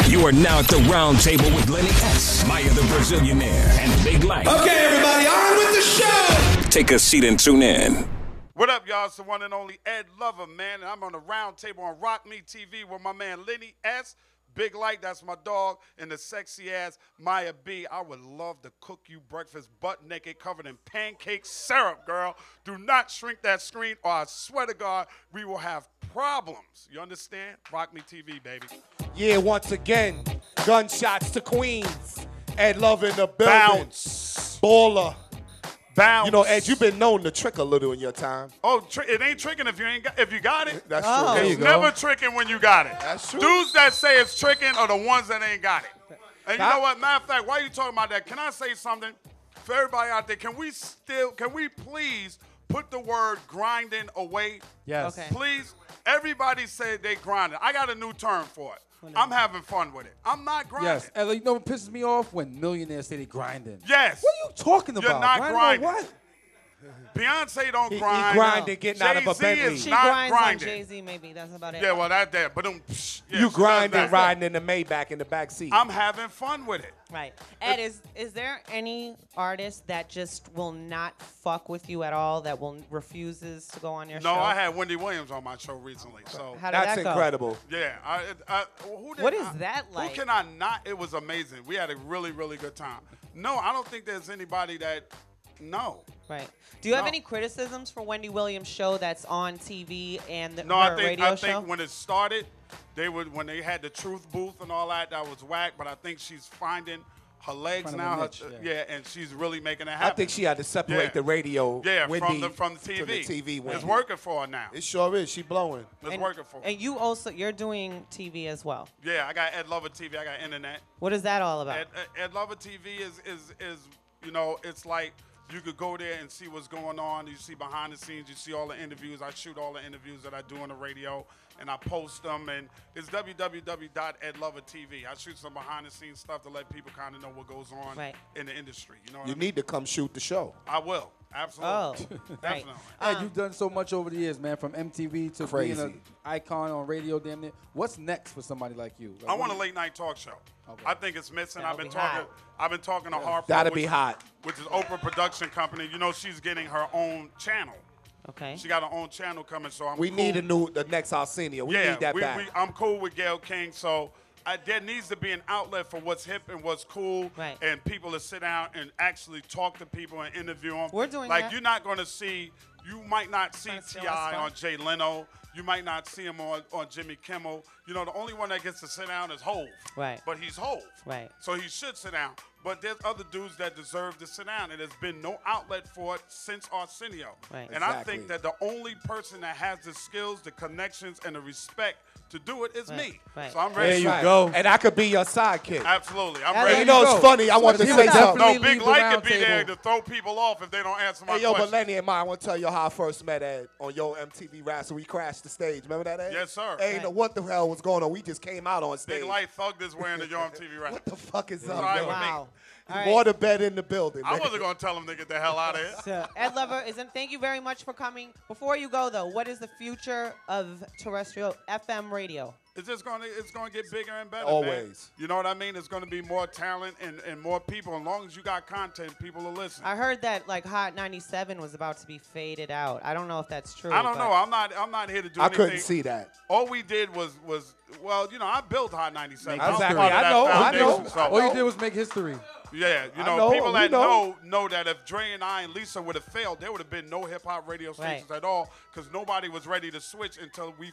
You are now at the Roundtable with Lenny S, Maya the Brazilianaire, and Big Lite. Okay, everybody, on with the show! Take a seat and tune in. What up, y'all? It's the one and only Ed Lover, man. And I'm on the Roundtable on RockMeTV with my man Lenny S, Big Lite, that's my dog, and the sexy-ass Maya B. I would love to cook you breakfast butt-naked, covered in pancake syrup, girl. Do not shrink that screen, or I swear to God, we will have problems. You understand? RockMeTV, baby. Yeah, once again, gunshots to Queens. Ed Lover in the building. Bounce. Baller. Bounce. You know, Ed, you've been known to trick a little in your time. Oh, it ain't tricking if you got it. That's Oh. true. It's never tricking when you got it. That's true. Dudes that say it's tricking are the ones that ain't got it. And you know what? Matter of fact, why are you talking about that? Can I say something for everybody out there? Can we please put the word grinding away? Yes. Okay. Please. Everybody say they grinding. I got a new term for it. I'm having fun with it. I'm not grinding. Yes. And you know what pisses me off? When millionaires say they grinding. Yes. What are you talking about? You're not grinding. What? Beyonce don't He grind. grinded getting out of a Jay-Z Bentley. is She not grinds grinding. on Jay-Z, maybe. That's about it. Yeah, well, that there. But You grinding, riding in the Maybach in the back seat. I'm having fun with it. Right. Ed, is there any artist that just will not fuck with you at all, that refuses to go on your show? No, I had Wendy Williams on my show recently. So How did That's that go? incredible. yeah, who What is that like? Who can I not? It was amazing. We had a really, really good time. No, I don't think there's anybody that. No. Right. Do you have No. any criticisms for Wendy Williams' show that's on TV and No, her I radio show? think when it started, when they had the truth booth and all that, that was whack. But I think she's finding her legs Finding now. a niche, yeah, and she's really making it I happen. think she had to separate Yeah. the radio from Wendy, the from TV. the TV Wendy. It's working for her now. It sure is. She blowing. It's working for her. And you're doing TV as well. Yeah, I got Ed Lover TV. I got internet. What is that all about? Ed Lover TV is you know, it's like you could go there and see what's going on. You see behind the scenes. You see all the interviews. I shoot all the interviews that I do on the radio, and I post them. And it's www.edlovertv. I shoot some behind the scenes stuff to let people kind of know what goes on Right. in the industry. You know what You I mean? need to come shoot the show. I will. Absolutely. Oh, right. Definitely. Ed, you've done so much over the years, man, from MTV to being Crazy. an icon on radio, damn near. What's next for somebody like you? Like, I want a late night talk show. Okay. I think it's missing. That'll I've been be talking. hot. I've been talking to Harper. That'll be which- hot. Which is Oprah Production Company. You know, she's getting her own channel. Okay. She got her own channel coming, so I'm We cool. need the next Arsenio. We need that back. I'm cool with Gayle King, so there needs to be an outlet for what's hip and what's cool, Right. and people to sit down and actually talk to people and interview them. We're doing like that. you're not going to see. You might not see Trying to steal T.I. our spot. on Jay Leno. You might not see him on Jimmy Kimmel. You know, the only one that gets to sit down is Hove. Right. But he's Hove. Right. So he should sit down. But there's other dudes that deserve to sit down, and there's been no outlet for it since Arsenio. Right. And I Exactly. think that the only person that has the skills, the connections, and the respect to do it is me. Right. So I'm There ready. you Right. go. And I could be your sidekick. Absolutely. I'm Yeah, ready. You know, go. it's funny. I want to He say would something. definitely No, Big leave the Light could be round there table. to throw people off if they don't answer my Hey, yo, question. but Lenny and mine, I want to tell you how I first met Ed on your MTV rap. So we crashed the stage. Remember that, Ed? Yes, sir. Ain't know what the hell was going on. We just came out on stage. Big Light thugged his way into your TV rap. What the fuck is up, all right yo? with me. Wow. All right. Water bed in the building. I man. wasn't going to tell him to get the hell out of here. So, Ed Lover, thank you very much for coming. Before you go, though, what is the future of terrestrial FM radio? It's just going to get bigger and better, Always. man. You know what I mean? It's going to be more talent and more people. As long as you got content, people will listen. I heard that like Hot 97 was about to be faded out. I don't know if that's true. I don't but- know. I'm not here to do I anything. couldn't see that. All we did was well, you know, I built Hot 97. I was Exactly. part of I that know, I foundation, know. so- All you did was make history. Yeah, you I know, know, people we that know. know that if Dre and I and Lisa would have failed, there would have been no hip hop radio stations at all, because nobody was ready to switch until we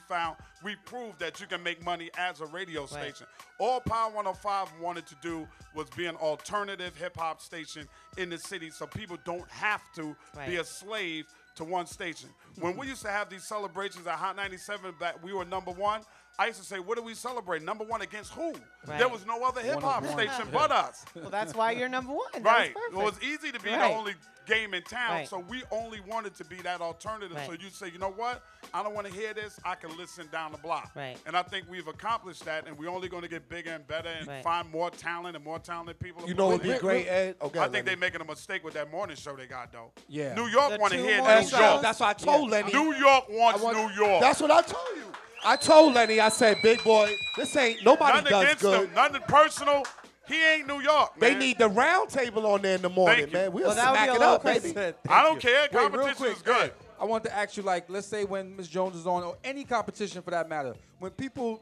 proved that you can make money as a radio station. All Power 105 wanted to do was be an alternative hip hop station in the city, so people don't have to be a slave to one station. When we used to have these celebrations at Hot 97, that we were number one, I used to say, what do we celebrate? Number one against who? Right. There was no other hip hop 101. station but us. Well, that's why you're number one. That Right. was It was perfect. easy to be Right. the only game in town, Right. so we only wanted to be that alternative. Right. So you say, you know what? I don't want to hear this. I can listen down the block. Right. And I think we've accomplished that, and we're only going to get bigger and better and Right. find more talent and more talented people. to You know put what'd be in. great, Ed? Okay, I think they're making a mistake with that morning show they got, though. Yeah. New York The want to two hear morning New shows? York. That's what I told Lenny. New York wants New York. That's what I told you. I told Lenny, I said, big boy, this ain't, nobody Nothing does against good. him. Nothing personal. He ain't New York, man. They need the round table on there in the morning, Thank you. man. We'll Well, that would be smack a it little up, crazy. baby. I don't care. Wait, real Competition quick, is good. I want to ask you, like, let's say when Ms. Jones is on, or any competition for that matter, when people,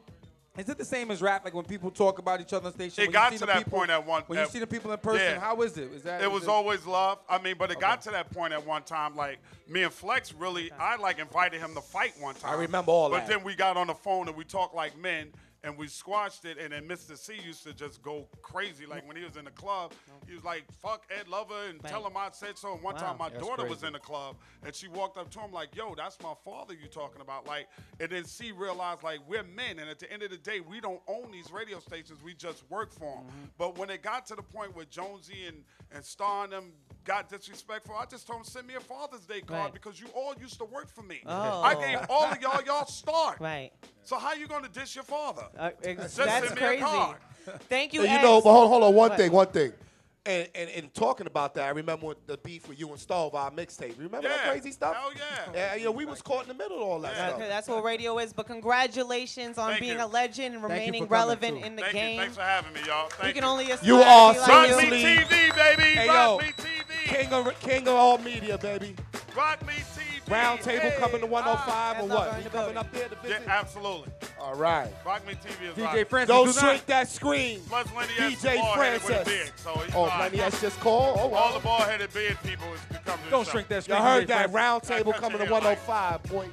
is it the same as rap? Like when people talk about each other on station? It when got you see to the that people, point at one. When you see the people in person, yeah. how is it? Is that? It was always love. I mean, but it got to that point at one time. Like me and Flex really, I like invited him to fight one time. I remember all but that. But then we got on the phone and we talked like men. And we squashed it, and then Mr. C used to just go crazy. Like when he was in the club, he was like, fuck Ed Lover and tell him I said so. And one time my daughter was in the club, and she walked up to him like, yo, that's my father you talking about. Like, and then C realized, like, we're men, and at the end of the day, we don't own these radio stations. We just work for them. But when it got to the point where Jonesy and Star and them got disrespectful, I just told him, send me a Father's Day card because you all used to work for me. Oh. I gave all of y'all start. Right. So how you going to diss your father? That's send me a crazy. card. Thank you, And you Ed. know, but hold on, one What? thing. And talking about that, I remember when the beef with you and Star of our mixtape. Remember that crazy stuff? Hell yeah. Yeah, you know, we was caught in the middle of all that stuff. That's what radio is. But congratulations on Thank being you. a legend and Thank you remaining for coming, relevant too. in the Thank you. game. Thanks for having me, y'all. We Thank can you. only aspire You to are be Rock like Me seriously- TV, baby. Hey, Rock yo, Me TV. King of all media, baby. Rock Me TV. Round table Hey. coming to 105 or Ed Lover what? in You the coming building. up there to Yeah, visit? absolutely. All right. Rock Me TV is DJ right. Francis. Don't do not- shrink that screen. Plus Lenny S. DJ bald-headed with a Francis. beard, so he's Oh, fine. Lenny S. just called? Oh, All wow. the bald-headed beard people is becoming Don't shrink that screen. Y'all heard DJ that Francis. round table cut coming to your hair, 105, boy.